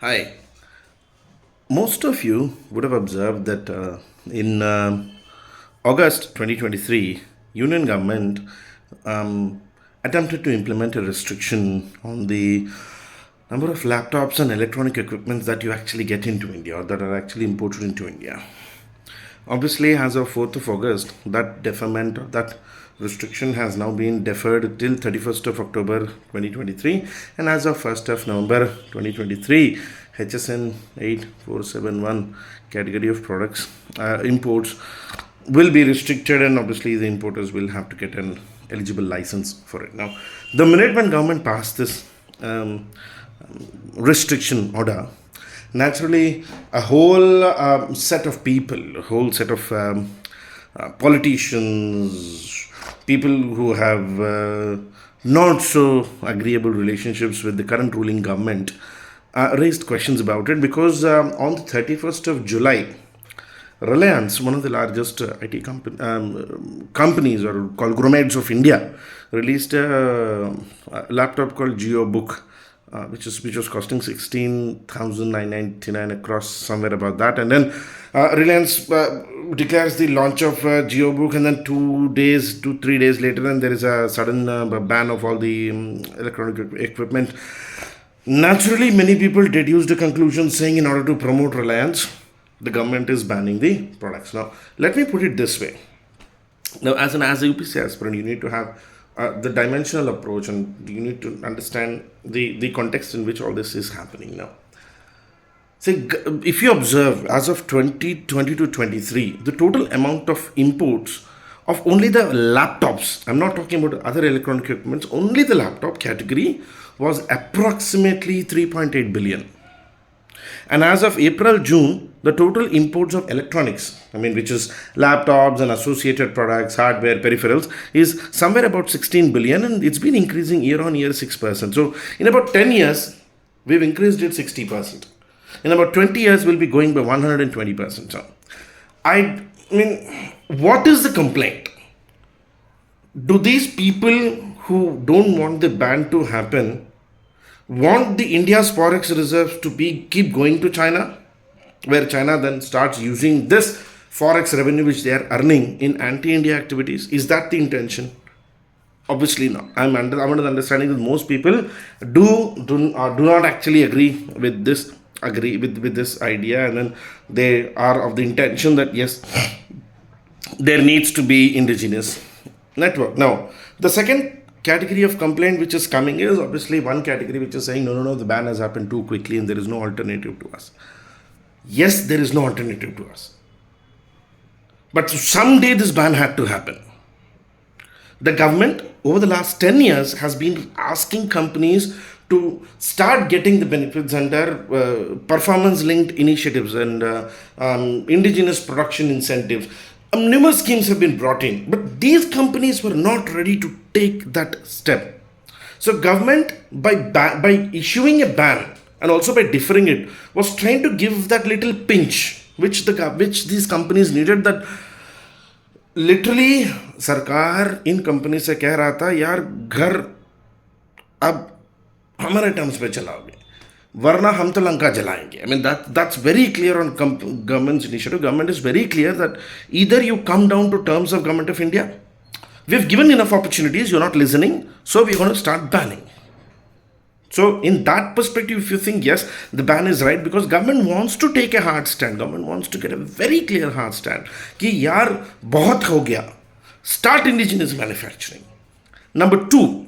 Hi. Most of you would have observed that in August 2023, Union government um, attempted to implement a restriction on the number of laptops and electronic equipments that you actually get into India or that are actually imported into India. Obviously, as of 4th of August, that deferment or that restriction has now been deferred till 31st of October 2023, and as of 1st of November 2023, HSN 8471 category of products imports will be restricted, and obviously the importers will have to get an eligible license for it. Now, the minute when government passed this um, restriction order, naturally a whole set of people, a whole set of politicians, people who have not so agreeable relationships with the current ruling government raised questions about it, because on the 31st of July, Reliance, one of the largest IT companies or conglomerates of India, released a laptop called GeoBook, which was costing 16,999 across, somewhere about that. And then Reliance declares the launch of GeoBook, and then 3 days later, then there is a sudden ban of all the electronic equipment. Naturally, many people deduced a conclusion saying in order to promote Reliance, the government is banning the products. Now, let me put it this way. Now, as a UPC aspirant, you need to have the dimensional approach, and you need to understand the context in which all this is happening now. See, if you observe, as of 2020 to 23, the total amount of imports of only the laptops, I'm not talking about other electronic equipments, only the laptop category was approximately 3.8 billion. And as of April, June, the total imports of electronics, which is laptops and associated products, hardware, peripherals, is somewhere about 16 billion, and it's been increasing year on year 6%. So, in about 10 years, we've increased it 60%. In about 20 years, we'll be going by 120%. So, I mean, what is the complaint? Do these people who don't want the ban to happen want the India's forex reserves to keep going to China, where China then starts using this forex revenue which they are earning in anti-India activities? Is that the intention? Obviously not. I'm under the understanding that most people do not actually agree with this idea, and then they are of the intention that yes, there needs to be indigenous network. Now, the second category of complaint which is coming is obviously one category which is saying no, the ban has happened too quickly and there is no alternative to us. Yes, there is no alternative to us, but someday this ban had to happen. The government over the last 10 years has been asking companies to start getting the benefits under performance linked initiatives and indigenous production incentives. Numerous schemes have been brought in, but these companies were not ready to take that step. So government, by issuing a ban and also by deferring it, was trying to give that little pinch which these companies needed. That literally सरकार इन company से कह रहा था, यार घर अब हमारे terms पे चलाओगे, वरना हम तो Lanka जलाएंगे. That's very clear on government's initiative. Government is very clear that either you come down to terms of Government of India, we've given enough opportunities, you're not listening, so we're going to start banning. So in that perspective, if you think yes, the ban is right, because government wants to take a hard stand, government wants to get a very clear hard stand कि यार बहुत हो गया, start indigenous manufacturing. Number two,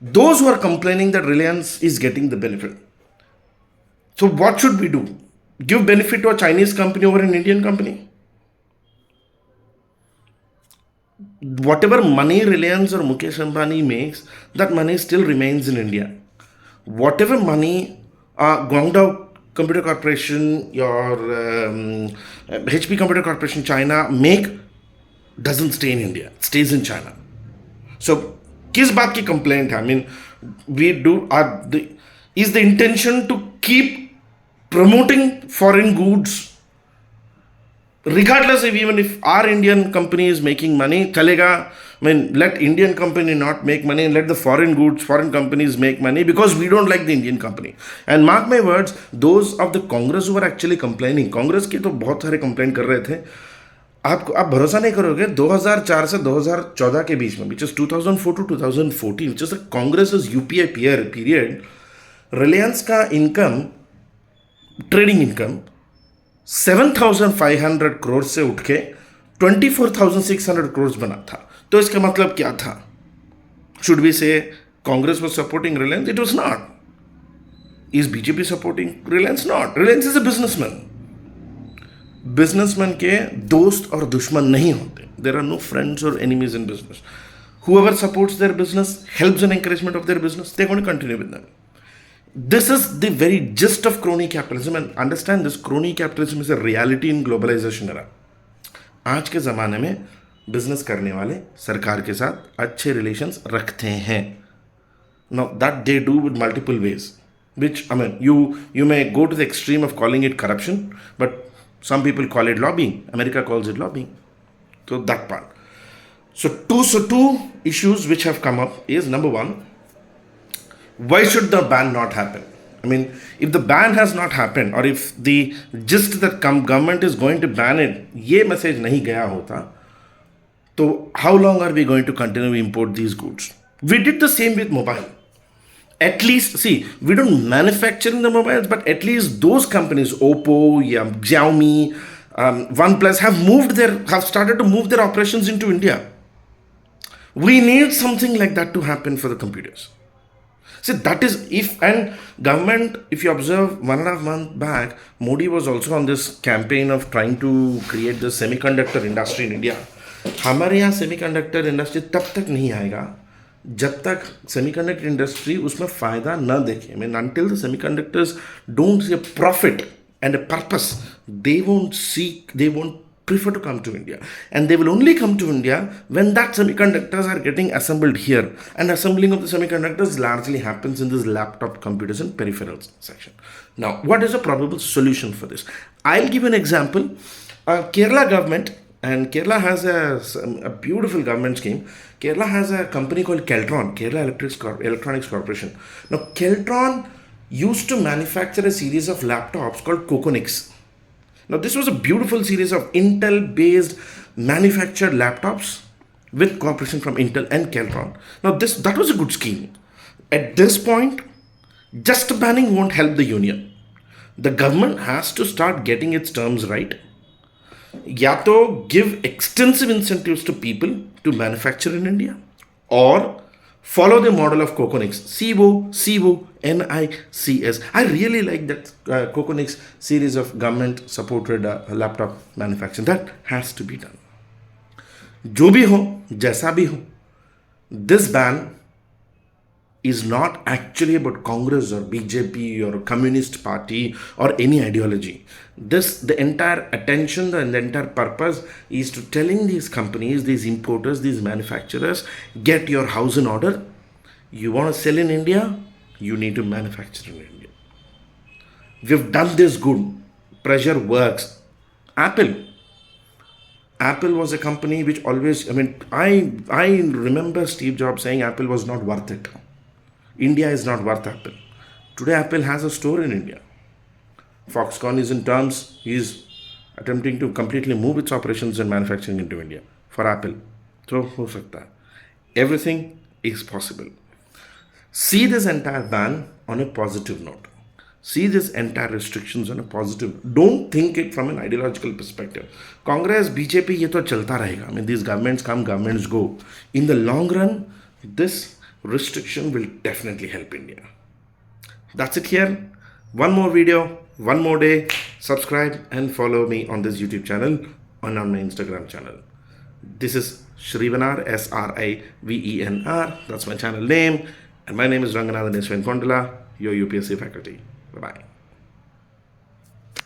those who are complaining that Reliance is getting the benefit. So what should we do? Give benefit to a Chinese company over an Indian company? Whatever money Reliance or Mukesh Ambani makes, that money still remains in India. Whatever money Guangdong Computer Corporation, your HP Computer Corporation China make doesn't stay in India, it stays in China. So किस बात की complaint है? Is the intention to keep promoting foreign goods regardless if even if our Indian company is making money, chalega. I mean, let Indian company not make money and let the foreign goods, foreign companies make money because we don't like the Indian company. And mark my words, those of the Congress who were actually complaining, Congress के तो बहुत सारे complain कर रहे थे. आप भरोसा नहीं करोगे 2004 से 2014 के बीच में, which is 2004 to 2014, which is the Congress's UPI period, Reliance का इनकम, ट्रेडिंग इनकम 7,500 करोड़ से उठ के 24,600 करोड़ बना था. तो इसका मतलब क्या था? शुड वी से Congress was supporting Reliance? It was not. Is BJP supporting Reliance? Not. Reliance is a businessman. Businessman के दोस्त और दुश्मन नहीं होते. देयर आर नो फ्रेंड्स और enemies in business. Whoever supports their business, helps and encouragement of their business, they're going to continue with them. This is the very gist of crony capitalism, and understand this, crony capitalism is a reality in globalization era. आज के ज़माने में business करने वाले सरकार के साथ अच्छे रिलेशंस रखते हैं. Now that they do with multiple ways, which I mean you may go to the extreme of calling it corruption, but some people call it lobbying. America calls it lobbying. So that part. So two issues which have come up is, number one, why should the ban not happen? I mean, if the ban has not happened, or if the gist that government is going to ban it, ये message नहीं गया होता, तो how long are we going to continue to import these goods? We did the same with mobile. At least, see, we don't manufacture in the mobiles, but at least those companies, Oppo, Xiaomi, OnePlus, have started to move their operations into India. We need something like that to happen for the computers. See, that is and government, if you observe 1.5 months back, Modi was also on this campaign of trying to create the semiconductor industry in India. हमारे यहाँ semiconductor industry तब तक नहीं आएगा जब तक semiconductor industry उसमें फ़ायदा न देखे. I mean, until the semiconductors don't see a profit and a purpose, they won't prefer to come to India. And they will only come to India when that semiconductors are getting assembled here. And assembling of the semiconductors largely happens in this laptop, computers and peripherals section. Now, what is a probable solution for this? I'll give an example. Kerala government, and Kerala has a beautiful government scheme. Kerala has a company called Keltron, Kerala Electronics Corporation. Now, Keltron used to manufacture a series of laptops called Coconix. Now, this was a beautiful series of Intel-based manufactured laptops with cooperation from Intel and Keltron. Now, that was a good scheme. At this point, just banning won't help the union. The government has to start getting its terms right. या तो give extensive incentives to people to manufacture in India, or follow the model of Coconix, CONICS. I really like that Coconix series of government-supported laptop manufacturing. That has to be done. जो भी हो, जैसा भी हो, this ban is not actually about Congress or BJP or Communist Party or any ideology. The entire attention and the entire purpose is to telling these companies, these importers, these manufacturers, get your house in order. You want to sell in India, you need to manufacture in India. We've done this good. Pressure works. Apple was a company which always, I remember Steve Jobs saying Apple was not worth it. India is not worth Apple. Today, Apple has a store in India. Foxconn is in terms, he is attempting to completely move its operations and manufacturing into India for Apple. So, ho sakta hai. Everything is possible. See this entire ban on a positive note. See this entire restrictions on a positive. Don't think it from an ideological perspective. Congress, BJP, ये तो चलता रहेगा. These governments come, governments go. In the long run, this restriction will definitely help India. That's it here. One more video, one more day. Subscribe and follow me on this YouTube channel and on my Instagram channel. This is Srivenar, SRIVENR. That's my channel name. And my name is Ranganathan Eswain Kondala, your UPSC faculty. Bye-bye.